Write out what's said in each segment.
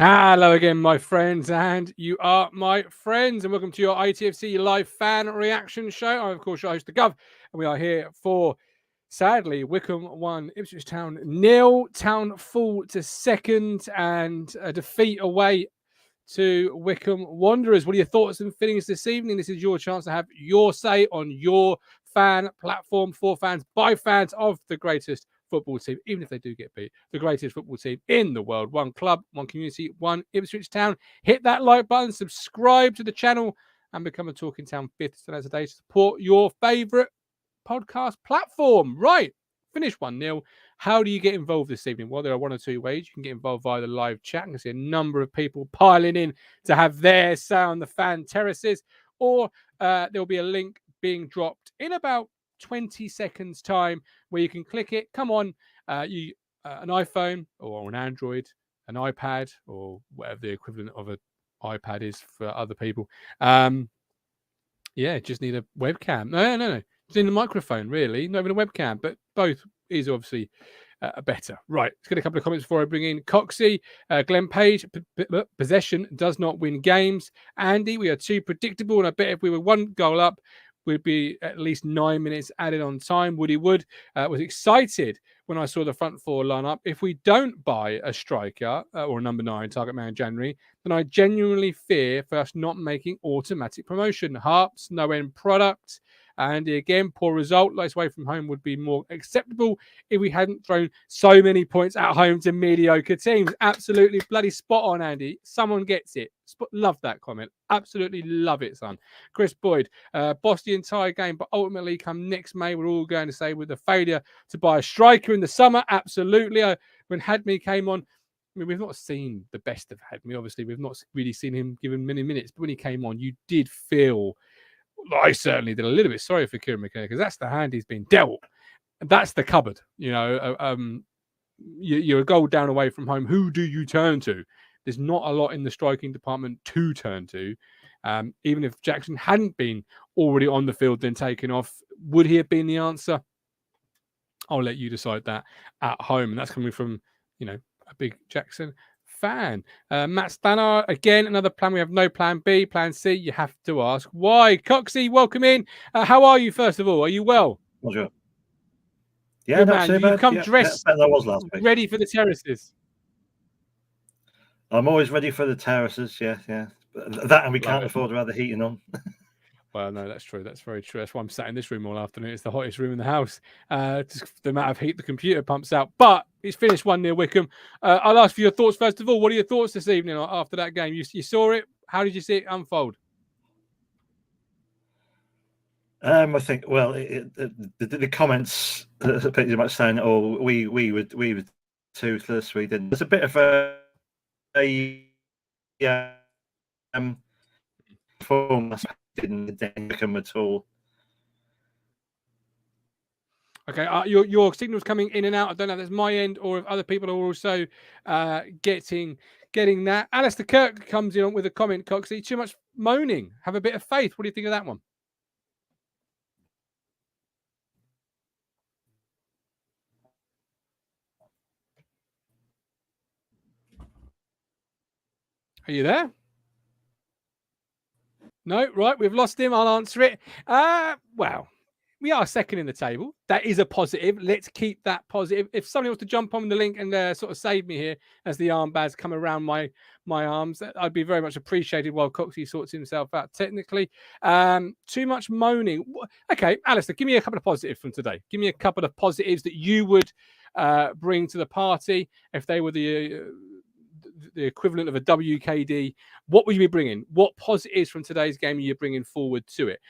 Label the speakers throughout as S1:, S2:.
S1: Hello again, my friends, and you are my friends, and welcome to your ITFC live fan reaction show. I'm, of course, your host, the Gov, and we are here for, sadly, Wycombe 1, Ipswich Town 0. Town fall to second, and a defeat away to Wycombe Wanderers. What are your thoughts and feelings this evening? This is your chance to have your say on your fan platform for fans, by fans of the greatest football team, even if they do get beat, the greatest football team in the world. One club, one community, one Ipswich Town. Hit that like button, subscribe to the channel, and become a Talking Town fifth a day to support your favourite podcast platform. Right, finish 1-0. How do you get involved this evening? Well, there are one or two ways. You can get involved via the live chat. I can see a number of people piling in to have their say on the fan terraces, or there'll be a link being dropped in about 20 seconds time where you can click it. Come on, an iPhone or an Android, an iPad, or whatever the equivalent of an iPad is for other people. Yeah, just need a webcam. No. Just need a microphone, really. Not even a webcam, but both is obviously better. Right, let's get a couple of comments before I bring in Coxie. Glenn Page, possession does not win games. Andy, we are too predictable, and I bet if we were one goal up, we'd be at least 9 minutes added on time. Woody Wood was excited when I saw the front four line up. If we don't buy a striker or a number 9 target man in January, then I genuinely fear for us not making automatic promotion. Harps, no end product. And again, poor result. Lights away from home would be more acceptable if we hadn't thrown so many points at home to mediocre teams. Absolutely bloody spot on, Andy. Someone gets it. Love that comment. Absolutely love it, son. Chris Boyd, bossed the entire game, but ultimately come next May, we're all going to say with the failure to buy a striker in the summer. Absolutely. When Hadmi came on, I mean, we've not seen the best of Hadmi. Obviously, we've not really seen him given many minutes, but when he came on, you did feel... I certainly did a little bit sorry for Kieran McKenna, because that's the hand he's been dealt. That's the cupboard. You know, you're a goal down away from home. Who do you turn to? There's not a lot in the striking department to turn to. Even if Jackson hadn't been already on the field, then taken off, would he have been the answer? I'll let you decide that at home. And that's coming from, you know, a big Jackson fan. Matt Stannar, again, another plan. We have no plan B, plan C. You have to ask why. Coxie, welcome in. How are you, first of all? Are you well?
S2: Roger. Yeah,
S1: good man. You've come dressed
S2: better than I was last week.
S1: Ready for the terraces.
S2: I'm always ready for the terraces. Yeah. That, and we can't afford to have the heating on.
S1: Well, no, that's true. That's very true. That's why I'm sat in this room all afternoon. It's the hottest room in the house. Just the amount of heat the computer pumps out. But it's finished 1-0 Wycombe. I'll ask for your thoughts first of all. What are your thoughts this evening after that game? You saw it. How did you see it unfold?
S2: I think, well, the comments pretty much saying, "Oh, we were toothless. We didn't." There's a bit of a performance didn't come at all.
S1: Okay, your signal's coming in and out. I don't know if that's my end or if other people are also getting that. Alistair Kirk comes in with a comment, Coxie. Too much moaning. Have a bit of faith. What do you think of that one? Are you there? No, right, we've lost him. I'll answer it. Well, we are second in the table. That is a positive. Let's keep that positive. If somebody wants to jump on the link and sort of save me here as the armbands come around my arms, I'd be very much appreciated while Coxie sorts himself out technically. Too much moaning. Okay, Alistair, give me a couple of positives from today. Give me a couple of positives that you would bring to the party if they were the equivalent of a WKD. What would you be bringing? What positives from today's game are you bringing forward to it?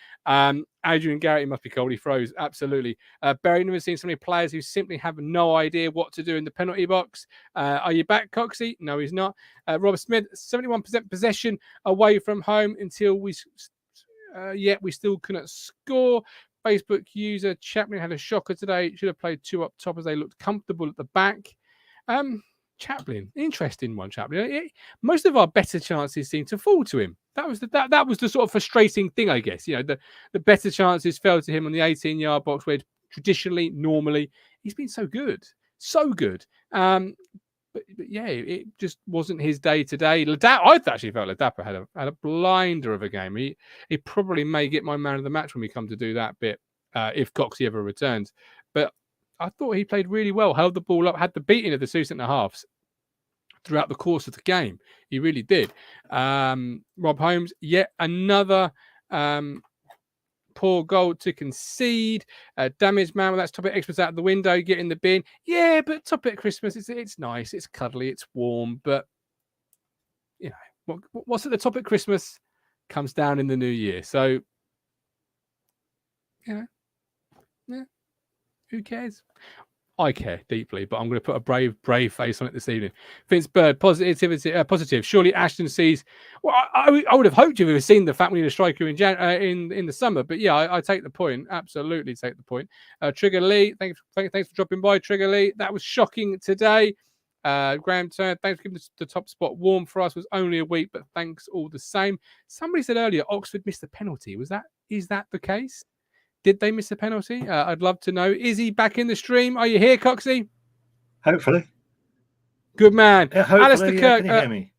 S1: Adrian Garrett, he must be cold. He froze. Absolutely. Barry, never seen so many players who simply have no idea what to do in the penalty box. Are you back, Coxie? No, he's not. Robert Smith, 71% possession away from home until we Yet we still couldn't score. Facebook user Chaplin had a shocker today. Should have played 2 up top as they looked comfortable at the back. Chaplin, interesting one, Chaplin. Most of our better chances seem to fall to him. That was the sort of frustrating thing, I guess. The better chances fell to him on the 18-yard box, where normally he's been so good. But yeah, it just wasn't his day today. I actually felt Ladapo had a blinder of a game. He probably may get my man of the match when we come to do that bit, if Coxey ever returns. But I thought he played really well, held the ball up, had the beating of the 2 centre-halves throughout the course of the game. He really did. Rob Holmes, yet another poor goal to concede. Damaged man, well, that's top it extras out of the window, get in the bin. Yeah, but top it Christmas, it's nice, it's cuddly, it's warm, but what's at the top at Christmas comes down in the new year. So, yeah, who cares? I care deeply, but I'm going to put a brave face on it this evening. Vince Bird, positive. Surely Ashton sees. Well, I would have hoped you would have seen the fact we need a striker in the summer. But yeah, I take the point. Absolutely take the point. Trigger Lee, thanks for dropping by, Trigger Lee. That was shocking today. Graham Turner, thanks for giving the top spot warm for us. Was only a week, but thanks all the same. Somebody said earlier Oxford missed a penalty. Is that the case? Did they miss a penalty? I'd love to know. Is he back in the stream? Are you here, Coxey?
S2: Hopefully.
S1: Good man.
S2: Yeah, hopefully.
S1: Alistair Kirk,
S2: can you hear me?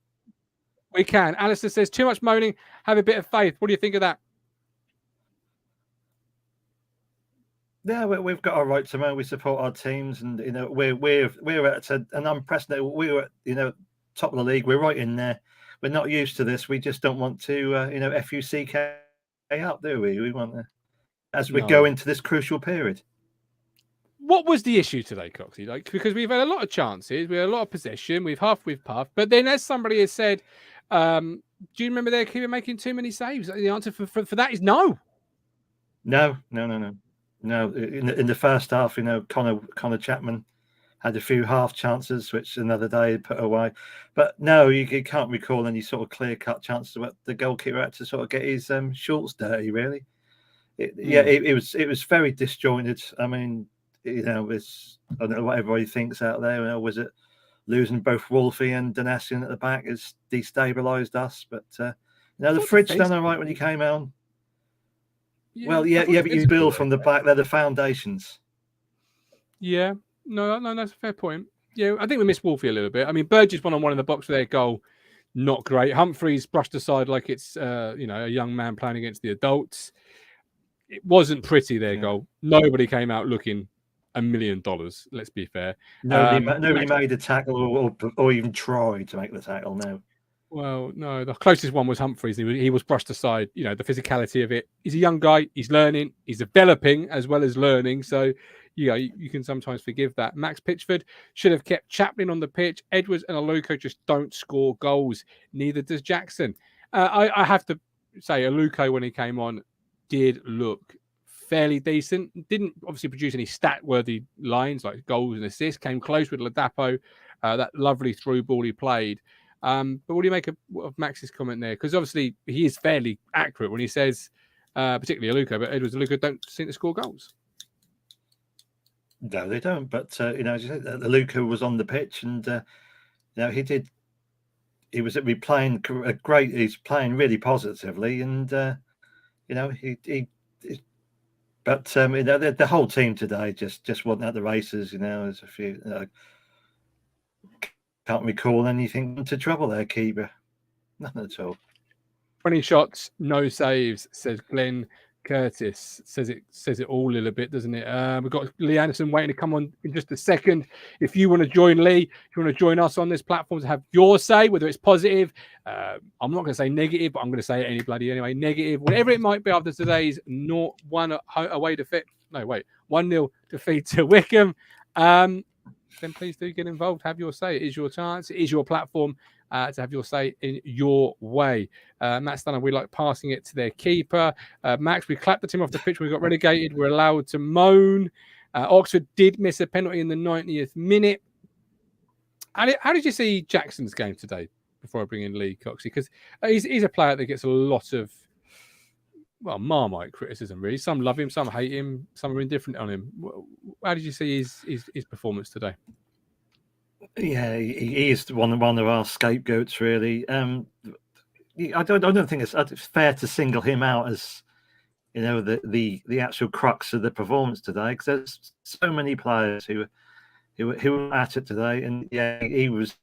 S1: We can. Alistair says, too much moaning. Have a bit of faith. What do you think of that?
S2: Yeah, we've got our right to moan. We support our teams, and we're at an unprecedented. We're at top of the league. We're right in there. We're not used to this. We just don't want to FUCK up, do we? We want to. As we go into this crucial period.
S1: What was the issue today, Coxey? Because we've had a lot of chances, we had a lot of possession, we've puffed, but then as somebody has said, do you remember their keeper making too many saves? The answer for that is no.
S2: No. In the first half, Connor Chapman had a few half chances, which another day put away. But no, you can't recall any sort of clear-cut chances where the goalkeeper had to sort of get his shorts dirty, really. It was very disjointed. I mean, I don't know what everybody thinks out there. Was it losing both Wolfie and Danassian at the back has destabilised us? But the fridge done all right when he came on. But you build from the back. They're the foundations. Yeah,
S1: no, that's a fair point. Yeah, I think we missed Wolfie a little bit. I mean, Burgess one-on-one in the box for their goal, not great. Humphreys brushed aside like it's a young man playing against the adults. It wasn't pretty, their goal. Nobody came out looking $1 million. Let's be fair.
S2: Nobody made a tackle or even tried to make the tackle. No.
S1: Well, no. The closest one was Humphreys. He was brushed aside. The physicality of it. He's a young guy. He's learning. He's developing as well as learning. So, you can sometimes forgive that. Max Pitchford should have kept Chaplin on the pitch. Edwards and Aluko just don't score goals. Neither does Jackson. I have to say, Aluko, when he came on, did look fairly decent. Didn't obviously produce any stat-worthy lines like goals and assists. Came close with Ladapo, that lovely through ball he played. But what do you make of Max's comment there? Because obviously he is fairly accurate when he says, particularly Aluko, but Edwards and Aluko don't seem to score goals.
S2: No, they don't. But as you said, Aluko was on the pitch, and he did. He was playing great. He's playing really positively, and. But the whole team today just wasn't at the races. There's a few. Can't recall anything to trouble their keeper. Nothing at all.
S1: 20 shots, no saves, says Glenn Curtis. Says it all a little bit, doesn't it? We've got Lee Anderson waiting to come on in just a second. If you want to join Lee, if you want to join us on this platform to have your say, whether it's positive, I'm not going to say negative, but I'm going to say it anyway, negative, whatever it might be after today's 1-0 defeat to Wycombe, then please do get involved. Have your say. It is your chance. It is your platform to have your say in your way. Matt Stunner, we like passing it to their keeper. Max, we clapped the team off the pitch when we got relegated. We're allowed to moan. Oxford did miss a penalty in the 90th minute. How did you see Jackson's game today before I bring in Lee Coxey? Because he's a player that gets a lot of Marmite criticism, really. Some love him, some hate him, some are indifferent on him. How did you see his performance today?
S2: Yeah, he is one of our scapegoats, really. I don't think it's fair to single him out as, the actual crux of the performance today, because there's so many players who were at it today, and he was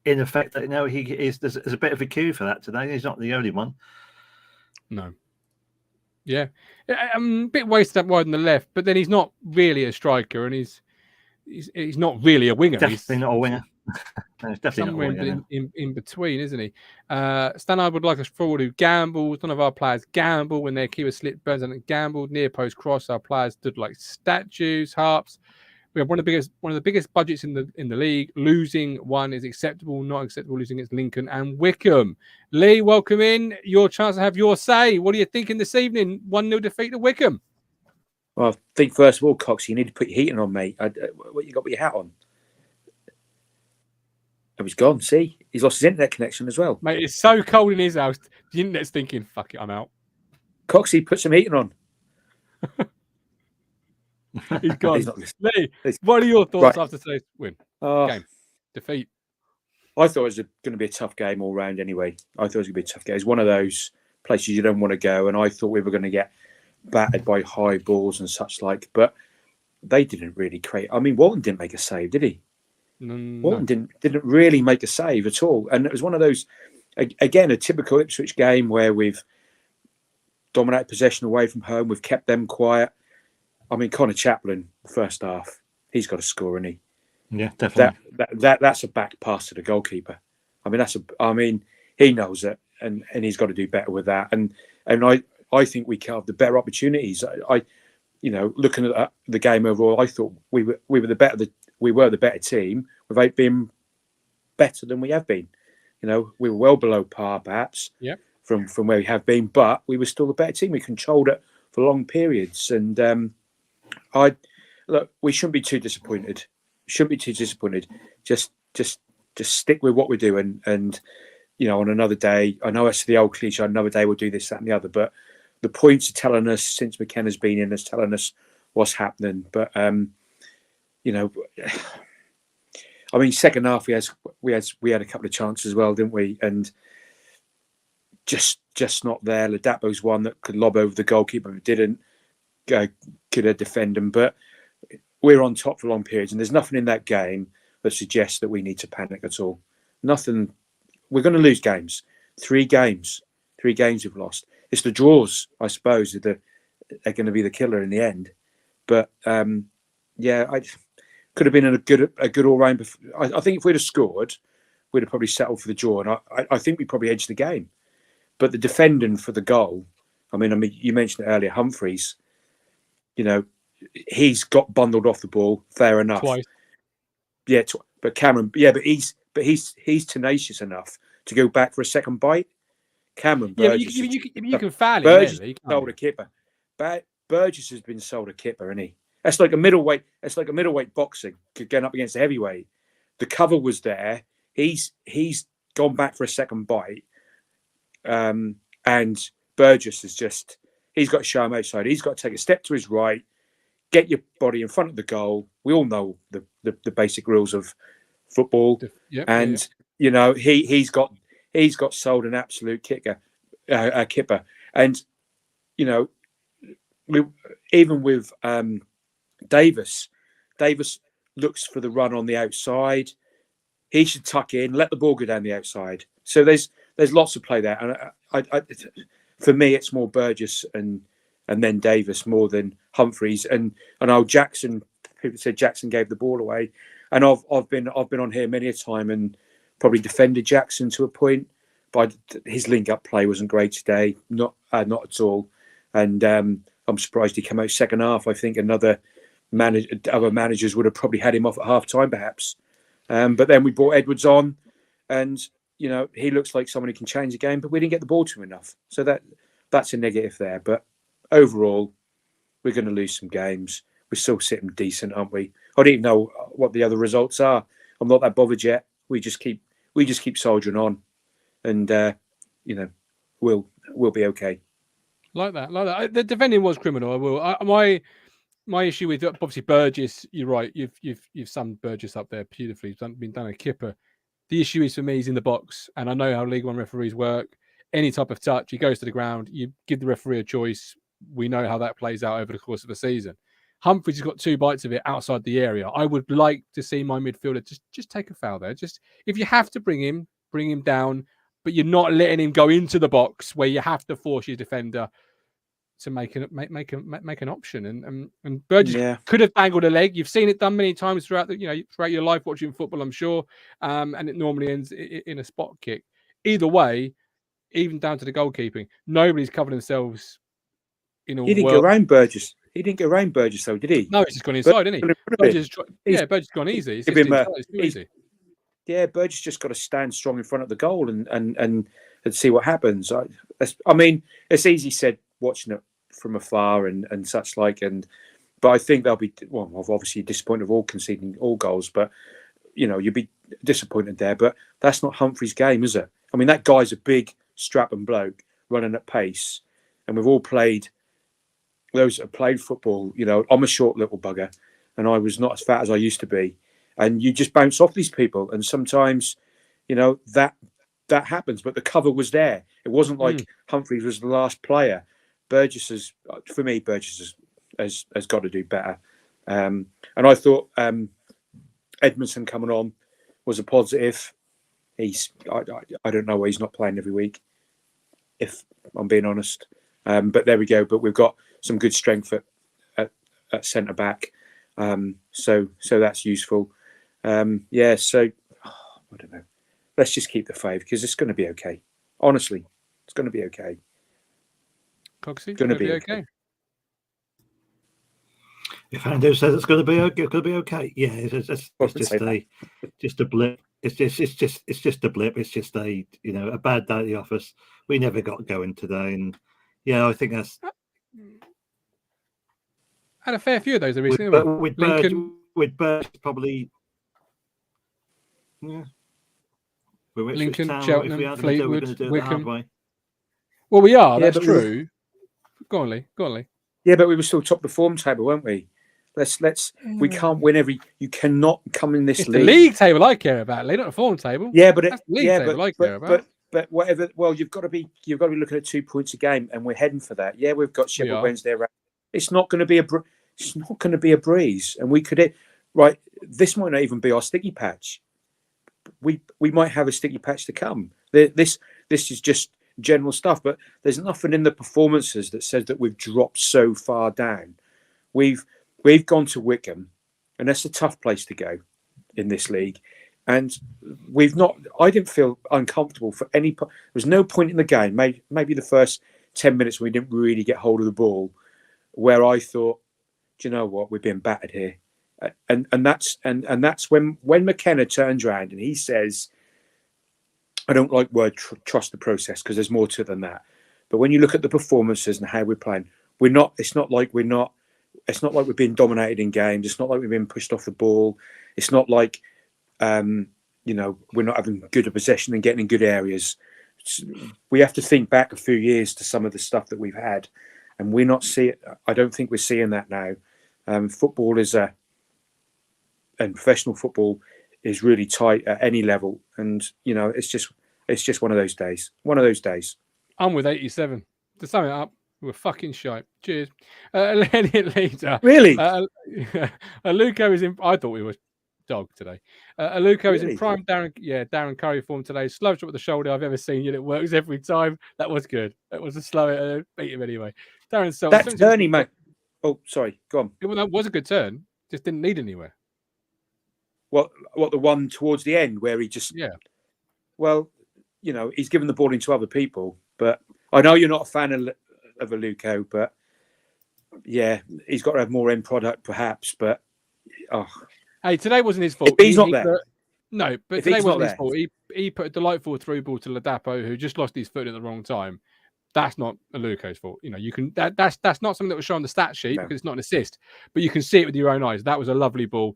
S2: in effect. He is. There's a bit of a queue for that today. He's not the only one.
S1: No. Yeah, a bit wasted up wide on the left, but then he's not really a striker, and he's not really a winger.
S2: Definitely
S1: he's
S2: not a winger. No, it's definitely
S1: somewhere
S2: not a winger,
S1: in between, isn't he? Stannard would like us forward who gambles. None of our players gamble when their keeper slipped. Burns and gambled near post cross. Our players stood like statues, harps. We have one of the biggest budgets in the league. Losing one is acceptable, not acceptable. Losing against Lincoln and Wycombe. Lee, welcome in. Your chance to have your say. What are you thinking this evening? 1-0 defeat to Wycombe.
S3: Well, I think first of all, Cox, you need to put your heating on, mate. What you got with your hat on? Oh, he's gone. See, he's lost his internet connection as well.
S1: Mate, it's so cold in his house. The internet's thinking, "Fuck it, I'm out."
S3: Coxie, put some heating on.
S1: He's gone.
S3: He's not
S1: Lee, what are your thoughts
S3: Right.
S1: after today's win?
S3: Oh,
S1: Game. Defeat.
S3: I thought it was going to be a tough game all round anyway. I thought it was going to be a tough game. It's one of those places you don't want to go, and I thought we were going to get battered by high balls and such like, but they didn't really create. I mean, Walton didn't make a save, did he?
S1: No.
S3: Walton didn't really make a save at all. And it was one of those, again, a typical Ipswich game where we've dominated possession away from home. We've kept them quiet. I mean, Connor Chaplin, first half, he's got to score, isn't he?
S2: Yeah, definitely.
S3: That's a back pass to the goalkeeper. I mean, he knows it, and he's got to do better with that. And I think we carved the better opportunities. Looking at the game overall, I thought we were the better team without being better than we have been. We were well below par, perhaps, from where we have been, but we were still the better team. We controlled it for long periods, and we shouldn't be too disappointed. Just stick with what we're doing, and on another day, I know it's the old cliche. Another day we'll do this, that, and the other, but the points are telling us since McKenna's been in, is telling us what's happening. But second half we had a couple of chances as well, didn't we? And just not there. Ladapo's one that could lob over the goalkeeper, but didn't. Could have defended him, but we're on top for long periods, and there's nothing in that game that suggests that we need to panic at all. Nothing. We're going to lose games. 3 games we've lost. It's the draws, I suppose, that are going to be the killer in the end. But I could have been a good all round. I think if we'd have scored, we'd have probably settled for the draw, and I think we probably edged the game. But the defending for the goal, I mean, you mentioned it earlier, Humphreys. He's got bundled off the ball. Fair enough.
S1: Twice.
S3: Yeah, but Cameron. Yeah, but he's tenacious enough to go back for a second bite. Cameron Burgess.
S1: You can foul him.
S3: Burgess
S1: Really,
S3: sold a kipper. Burgess has been sold a kipper, isn't he? That's like a middleweight. It's like a middleweight boxing going up against a heavyweight. The cover was there. He's gone back for a second bite, and Burgess is just. He's got to show him outside. He's got to take a step to his right, get your body in front of the goal. We all know the basic rules of football, he's got sold an absolute kipper, and even with Davis looks for the run on the outside. He should tuck in, let the ball go down the outside. So there's lots of play there, and I for me, it's more Burgess and then Davis more than Humphreys. And Jackson. People said Jackson gave the ball away, and I've been on here many a time and probably defended Jackson to a point, but his link-up play wasn't great today, not at all. And I'm surprised he came out second half. I think other managers would have probably had him off at half time, perhaps. But then we brought Edwards on, and he looks like someone who can change the game, but we didn't get the ball to him enough. So that's a negative there. But overall, we're going to lose some games. We're still sitting decent, aren't we? I don't even know what the other results are. I'm not that bothered yet. We just keep soldiering on, and we'll be okay.
S1: Like that. The defending was criminal. I will. My issue with obviously Burgess. You're right. You've summed Burgess up there beautifully. He's been done a kipper. The issue is for me, he's in the box, and I know how League One referees work. Any type of touch, he goes to the ground. You give the referee a choice. We know how that plays out over the course of the season. Humphries has got 2 bites of it outside the area. I would like to see my midfielder just take a foul there. Just if you have to bring him down, but you're not letting him go into the box where you have to force your defender to make an option. And Burgess could have dangled a leg. You've seen it done many times throughout your life watching football, I'm sure. And it normally ends in a spot kick. Either way, even down to the goalkeeping, nobody's covered themselves in a
S3: He didn't go around Burgess. He didn't go around Burgess though, did he?
S1: No, he's just gone inside, didn't he? Burgess has gone easy. It's easy.
S3: Yeah, Burgess just got to stand strong in front of the goal and see what happens. I mean, it's easy said watching it from afar and such like, but I think they'll be obviously disappointed of all conceding all goals, but you'll be disappointed there. But that's not Humphries' game, is it? I mean, that guy's a big strapping bloke running at pace, and we've all played. Those that have played football, I'm a short little bugger, and I was not as fat as I used to be. And you just bounce off these people, and sometimes, that happens. But the cover was there. It wasn't like Humphries was the last player. Burgess has got to do better. And I thought Edmondson coming on was a positive. I don't know why he's not playing every week, if I'm being honest. But there we go. But we've got some good strength at centre back, so that's useful. So I don't know. Let's just keep the 5 because it's going to be okay. Honestly, it's going to be okay.
S1: Coxie,
S3: going to be okay.
S2: If Andrew says it's going to be okay, it's going to be okay. Yeah, it's just a blip. It's just a blip. It's just a bad day at the office. We never got going today, and I think that's
S1: had a fair few of those recently.
S2: With Burge probably. Yeah.
S1: Lincoln,
S2: Town,
S1: Cheltenham, Fleetwood, Wycombe.
S2: Well,
S1: we are. That's true. Go on, Lee.
S3: Yeah, but we were still top of the form table, weren't we? We can't win every. You cannot come in this
S1: league.
S3: The
S1: league table I care about, Lee, not the form table.
S3: Yeah, but
S1: that's the league table I care about.
S3: But whatever. Well, you've got to be looking at 2 points a game, and we're heading for that. Yeah, we've got Sheffield Wednesday around. It's not going to be a breeze, and we could. Right, this might not even be our sticky patch. We might have a sticky patch to come. This is just general stuff, but there's nothing in the performances that says that we've dropped so far down. We've gone to Wycombe, and that's a tough place to go in this league. And we've not. I didn't feel uncomfortable for any. There was no point in the game. Maybe the first 10 minutes we didn't really get hold of the ball, where I thought, do you know what, we're being battered here. And that's when McKenna turns around and he says, I don't like word trust the process because there's more to it than that. But when you look at the performances and how we're playing, we're not. It's not like we're being dominated in games. It's not like we're being pushed off the ball. It's not like we're not having good possession and getting in good areas. We have to think back a few years to some of the stuff that we've had, and we're not seeing. I don't think we're seeing that now. Football and professional football is really tight at any level, and it's just one of those days.
S1: I'm with 87. To sum it up, we're fucking shite. Cheers. Leader.
S3: Really?
S1: Aluko is in. I thought we were dog today. Aluko is in prime Darren Curry form today. Slowest shot with the shoulder I've ever seen, yet it works every time. That was good. That was a slow beat him anyway. Darren Self.
S3: That's turning, mate. Oh, sorry. Go on.
S1: That was a good turn. Just didn't lead anywhere.
S3: What the one towards the end where he just Well, he's given the ball into other people, but I know you're not a fan of Aluko, but yeah, he's got to have more end product perhaps. But
S1: hey, today wasn't his fault.
S3: If he's not there.
S1: No, but today wasn't his fault. He put a delightful through ball to Ladapo, who just lost his foot at the wrong time. That's not Aluko's fault. You can that's not something that was shown on the stat sheet because it's not an assist, but you can see it with your own eyes. That was a lovely ball.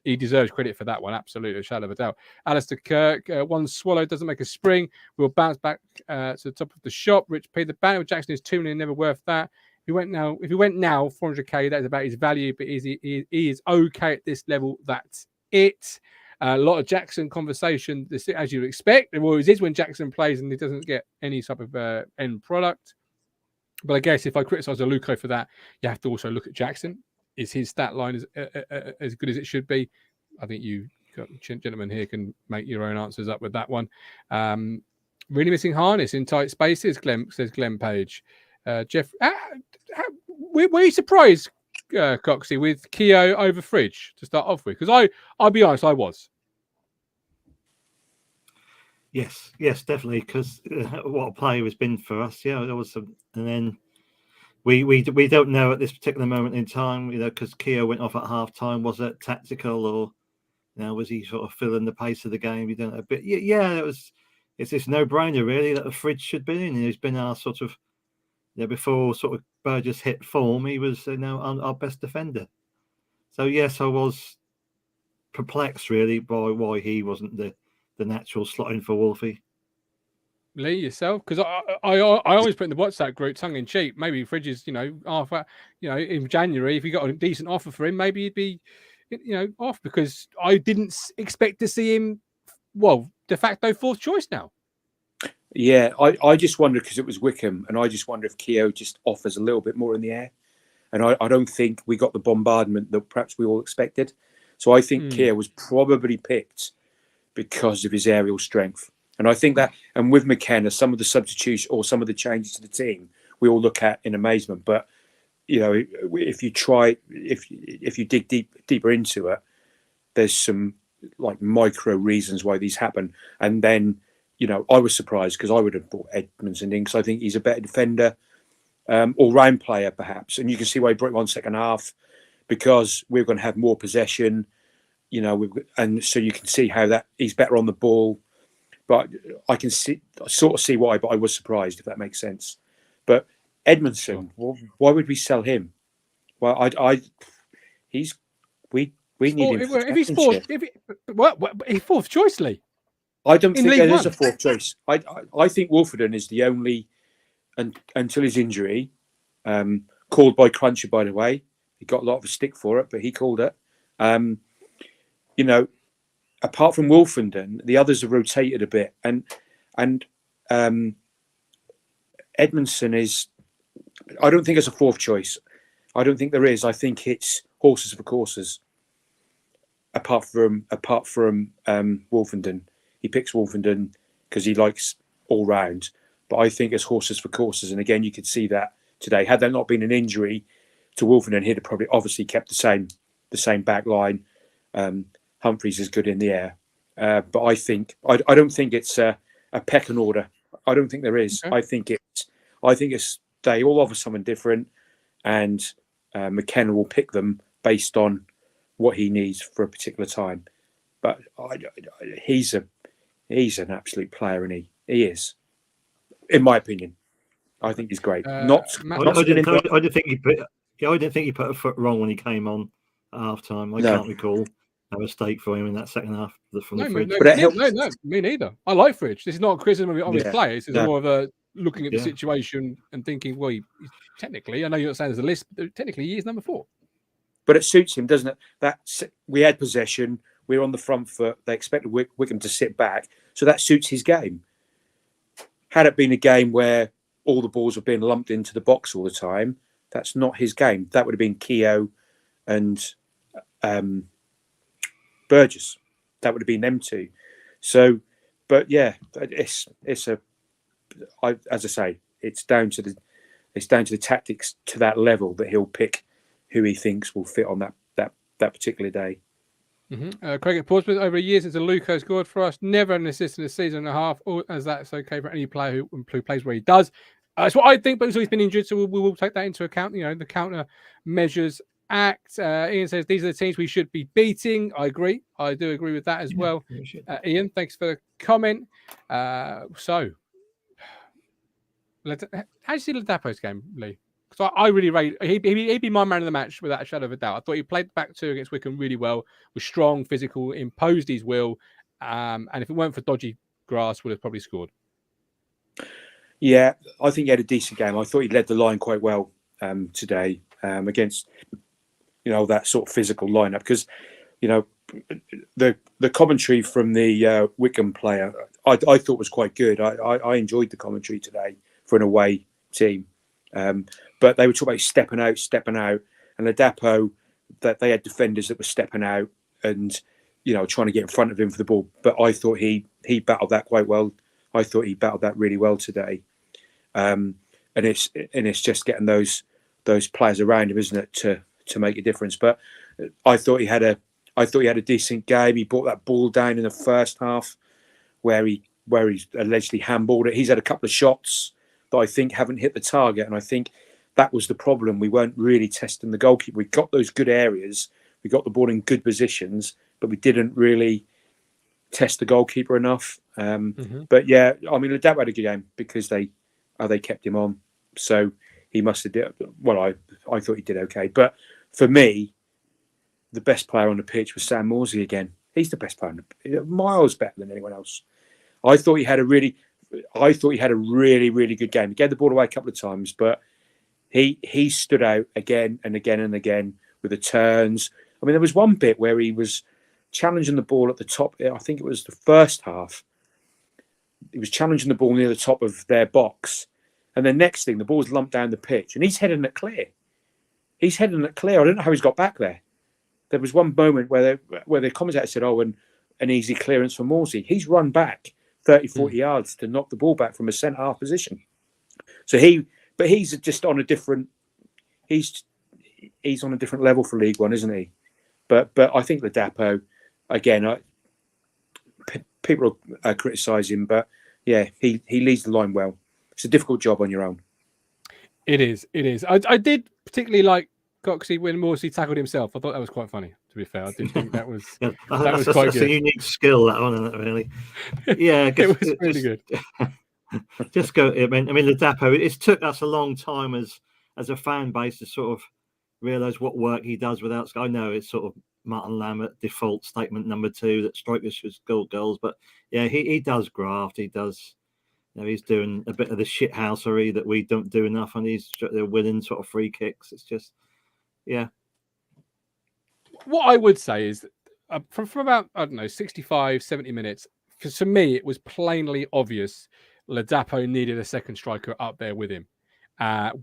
S1: he deserves credit for that one. Absolutely, a shadow of a doubt. Alistair Kirk, one swallow doesn't make a spring. We'll bounce back to the top of the shop. Rich P. The banner with Jackson is 2 million, never worth that. If he went now, 400k, that is about his value, but he is okay at this level. That's it. A lot of Jackson conversation, as you'd expect. It always is when Jackson plays and he doesn't get any type of end product. But I guess if I criticise Aluko for that, you have to also look at Jackson. Is his stat line as good as it should be? I think you gentlemen here can make your own answers up with that one. Really missing harness in tight spaces, says Glenn Page. Jeff, were you surprised, Coxie, with Keogh over Fridge to start off with? Because I'll be honest, I was.
S2: Yes, definitely. Because what a player has been for us. Yeah, there was some, and then we don't know at this particular moment in time. Because Keogh went off at half time. Was it tactical or was he sort of filling the pace of the game? You don't know. But yeah, it's this no-brainer really that the Fridge should be in. He's been our sort of before sort of Burgess hit form. He was our best defender. So yes, I was perplexed really by why he wasn't the natural slot in for Wolfie.
S1: Lee, yourself? Because I always put in the WhatsApp group, tongue in cheek, maybe Fridge is, in January, if you got a decent offer for him, maybe he'd be, off, because I didn't expect to see him, de facto fourth choice now.
S3: Yeah, I just wonder, because it was Wycombe, and I just wonder if Keogh just offers a little bit more in the air. And I don't think we got the bombardment that perhaps we all expected. So I think Keogh was probably picked because of his aerial strength. And I think that, and with McKenna, some of the substitution or some of the changes to the team, we all look at in amazement. But, if you dig deeper into it, there's some like micro reasons why these happen. And then, I was surprised because I would have brought Edmondson in because I think he's a better defender, all-round player perhaps. And you can see why he brought him on second half, because we're going to have more possession, and so you can see how that he's better on the ball. But I can sort of see why, but I was surprised, if that makes sense. But Edmondson, why would we sell him? Well, we need him.
S1: If he's fourth choice, Lee.
S3: I don't think there is a fourth choice. I think Wolfenden is the only, until his injury, called by Cruncher, by the way. He got a lot of a stick for it, but he called it. Apart from Wolfenden, the others have rotated a bit, and Edmondson is. I don't think it's a fourth choice. I don't think there is. I think it's horses for courses. Apart from Wolfenden, he picks Wolfenden because he likes all round. But I think it's horses for courses, and again, you could see that today. Had there not been an injury to Wolfenden, he'd have probably obviously kept the same back line. Humphreys is good in the air, but I don't think it's a pecking order. I don't think there is. Okay. I think it's they all offer something different, and McKenna will pick them based on what he needs for a particular time. But he's an absolute player, and he is, in my opinion. I think he's great. I
S2: didn't think he put a foot wrong when he came on at half time. I can't recall a mistake for him in that second half from the Fridge.
S1: No, me neither. I like Fridge. This is not a criticism of his players. It's more of a looking at the situation and thinking, well, technically, I know you're not saying there's a list, but technically he is number 4.
S3: But it suits him, doesn't it? That we had possession, we're on the front foot. They expected Wycombe to sit back, so that suits his game. Had it been a game where all the balls were being lumped into the box all the time, that's not his game. That would have been Keogh and Burgess. That would have been them two. So, but yeah, as I say, it's down to the tactics to that level that he'll pick who he thinks will fit on that particular day.
S1: Mm-hmm. Craig at Portsmouth, over a year since Aluko scored for us, never an assist in a season and a half, as that's okay for any player who plays where he does. That's what I think, but he's been injured, so we will take that into account. The counter measures act. Ian says these are the teams we should be beating. I agree. I do agree with that as well. Ian, thanks for the comment. So, how do you see the Ladapo's game, Lee? because I really rate. He'd be my man of the match without a shadow of a doubt. I thought he played back two against Wycombe really well, was strong, physical, imposed his will, and if it weren't for dodgy grass, would have probably scored.
S3: Yeah, I think he had a decent game. I thought he led the line quite well today against, that sort of physical lineup. Because, the commentary from the Wycombe player, I thought was quite good. I enjoyed the commentary today for an away team. But they were talking about stepping out, and the Dapo, that they had defenders that were stepping out and, trying to get in front of him for the ball. But I thought he battled that quite well. I thought he battled that really well today. And it's just getting those players around him, isn't it, to make a difference. But I thought he had a decent game. He brought that ball down in the first half where he allegedly handballed it. He's had a couple of shots that I think haven't hit the target, and I think that was the problem. We weren't really testing the goalkeeper. We got those good areas, we got the ball in good positions, but we didn't really test the goalkeeper enough. But yeah, I mean, Ladapo had a good game because they kept him on, so he must have did well. I thought he did okay, but for me, the best player on the pitch was Sam Morsey again. He's the best player, miles better than anyone else. I thought he had a really, really good game. He gave the ball away a couple of times, but he stood out again and again and again with the turns. I mean, there was one bit where he was challenging the ball at the top. I think it was the first half. He was challenging the ball near the top of their box, and the next thing, the ball's lumped down the pitch, and he's heading it clear. I don't know how he's got back there. There was one moment where the commentator said, "Oh, an easy clearance for Morsey." He's run back 30, 40 yards to knock the ball back from a centre half position. So he's just on a different. He's on a different level for League One, isn't he? But I think the Dapo, again, people criticise him, but yeah, he leads the line well. It's a difficult job on your own.
S1: It is. I did particularly like Coxey when Morsey tackled himself. I thought that was quite funny, to be fair. I did think that was
S2: yeah,
S1: that was quite good.
S2: That's a unique skill, that one, isn't it, really? Yeah,
S1: it was really good.
S2: Just go. I mean, Ladapo. It took us a long time as a fan base to sort of realise what work he does without. I know it's sort of Martin Lambert default statement number 2 that strikers should score goals, but yeah, he does graft. He does. He's doing a bit of the shithousery that we don't do enough, and he's winning sort of free kicks. It's just, yeah.
S1: What I would say is from about, 65, 70 minutes, for me, it was plainly obvious Ladapo needed a second striker up there with him.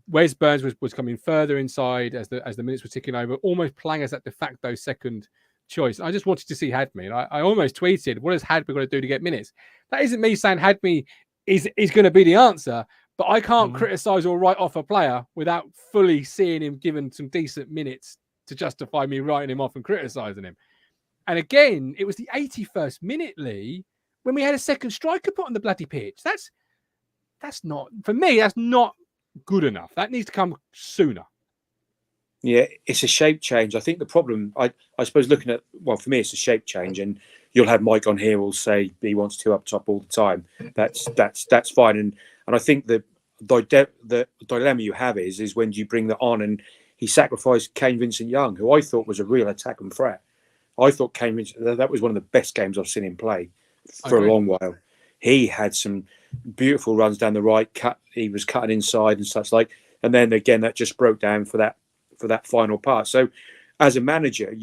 S1: Wes Burns was coming further inside as the minutes were ticking over, almost playing as that de facto second choice. I just wanted to see Hadmi. I almost tweeted, what has Hadmi got to do to get minutes? That isn't me saying Hadmi is going to be the answer, but I can't criticise or write off a player without fully seeing him given some decent minutes to justify me writing him off and criticising him. And again, it was the 81st minute, Lee, when we had a second striker put on the bloody pitch. That's not, for me, that's not good enough. That needs to come sooner.
S3: Yeah, it's a shape change. I think the problem, I suppose, looking at, well, for me, it's a shape change, and you'll have Mike on here will say he wants 2 up top all the time. That's fine, and I think the dilemma you have is when you bring that on, and he sacrificed Kane Vincent-Young, who I thought was a real attack and threat. I thought Kane Vincent, that was one of the best games I've seen him play for a long while. He had some beautiful runs down the right. He was cutting inside and such like, and then again that just broke down for that final part. So, as a manager,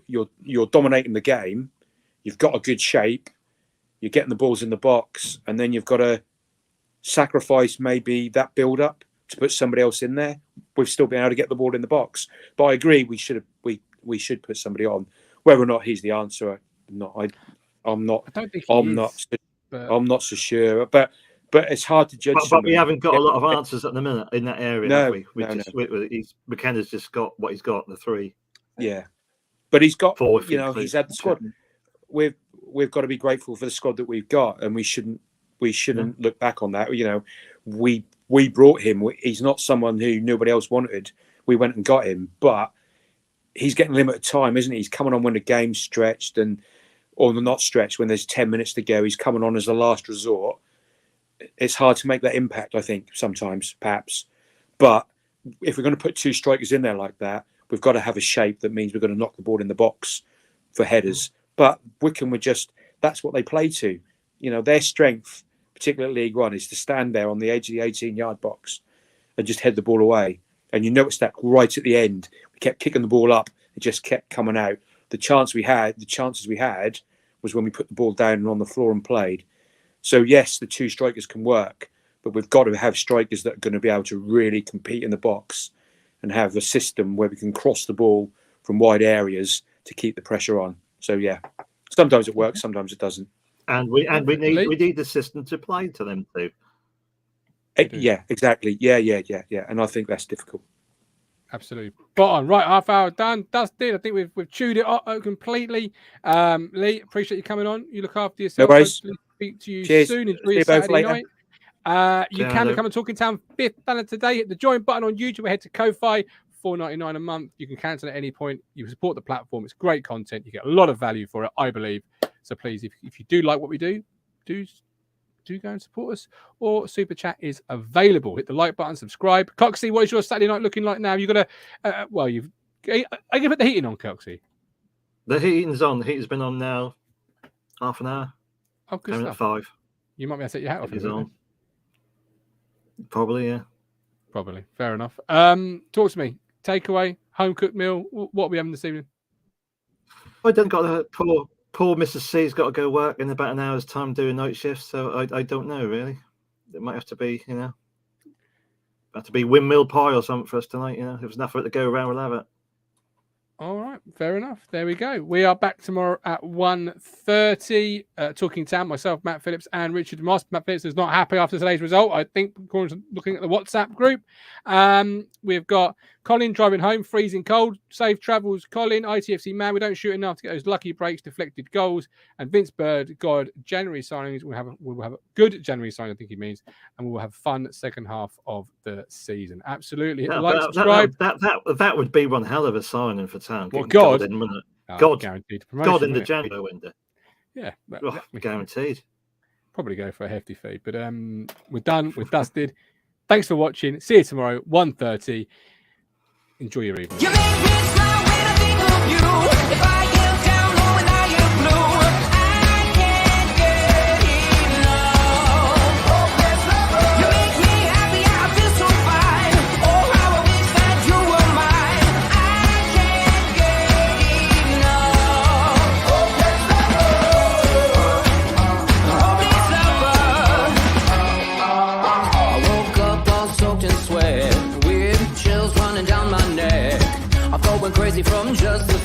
S3: you're dominating the game. You've got a good shape. You're getting the balls in the box, and then you've got to sacrifice maybe that build up to put somebody else in there. We've still been able to get the ball in the box, but I agree we should put somebody on. Whether or not he's the answer, I'm not so sure. But it's hard to judge.
S2: But we haven't got a lot of answers at the minute in that area, have we? McKenna's just got what he's got, the 3.
S3: Yeah, but he's got
S2: 4.
S3: He's had the squad. We've got to be grateful for the squad that we've got, and we shouldn't look back on that. We brought him. He's not someone who nobody else wanted. We went and got him, but he's getting limited time, isn't he? He's coming on when the game's stretched, or not stretched when there's 10 minutes to go. He's coming on as a last resort. It's hard to make that impact, I think, sometimes, perhaps. But if we're going to put 2 strikers in there like that, we've got to have a shape that means we're going to knock the ball in the box for headers. But Wycombe that's what they play to. You know, their strength, particularly League One, is to stand there on the edge of the 18-yard box and just head the ball away. And you notice that right at the end, we kept kicking the ball up. It just kept coming out. The chances we had was when we put the ball down and on the floor and played. So yes, the 2 strikers can work, but we've got to have strikers that are going to be able to really compete in the box and have a system where we can cross the ball from wide areas to keep the pressure on. So yeah, sometimes it works, sometimes it doesn't.
S2: And we need the system to play to them too.
S3: Yeah, exactly. Yeah. And I think that's difficult.
S1: Absolutely. Spot on. Right, half hour done. Dusted. I think we've chewed it up completely. Lee, appreciate you coming on. You look after yourself.
S3: No worries.
S1: Hopefully speak to you
S3: Cheers.
S1: soon. Enjoy
S3: See
S1: your
S3: you both
S1: Saturday
S3: later.
S1: night. You can become a Talking Town 5th banner today. Hit the join button on YouTube. Head to Ko-Fi, $4.99 a month. You can cancel at any point. You support the platform. It's great content. You get a lot of value for it, I believe. So please, if you do like what we do go and support us. Or Super Chat is available. Hit the like button, subscribe. Coxie, what is your Saturday night looking like now? You've got to, are you going to put the heating on, Coxie?
S2: The heating's on. The heating's been on now half an hour.
S1: Oh, good stuff.
S2: At 5.
S1: You might be able to take your hat off.
S2: It's on. Probably, yeah.
S1: Probably. Fair enough. Talk to me. Takeaway, home cooked meal. What are we having this evening?
S2: I don't got the poor Mrs. C's got to go work in about an hour's time doing night shifts, so I don't know really. It might have to be, windmill pie or something for us tonight. If there's enough of it to go around, we'll have it.
S1: All right, fair enough. There we go. We are back tomorrow at 1:30. Talking Town, myself, Matt Phillips, and Richard Moss. Matt Phillips is not happy after today's result, I think, according to looking at the WhatsApp group. We've got Colin driving home, freezing cold. Safe travels, Colin. ITFC man, we don't shoot enough to get those lucky breaks, deflected goals. And Vince Bird, God, January signings. We'll have a good January signing, I think he means, and we will have fun second half of the season. Absolutely. Hit the like, subscribe.
S2: That would be one hell of a signing for Town.
S1: Well, God
S2: in, wouldn't it?
S1: God guaranteed promotion,
S2: God in the January window.
S1: Yeah,
S2: guaranteed.
S1: Probably go for a hefty fee, but we're done. We're dusted. Thanks for watching. See you tomorrow, 1:30. Enjoy your evening.
S4: You make me smile when I think of you. If I get down or when I am blue, I can't get enough. Oh, yes, lover. You make me happy, I feel so fine. Oh, how I wish that you were mine. I can't get enough. Oh, yes, lover. Oh, please, lover. I woke up all soaked in sweat, with chills running down my neck. I felt went crazy from just the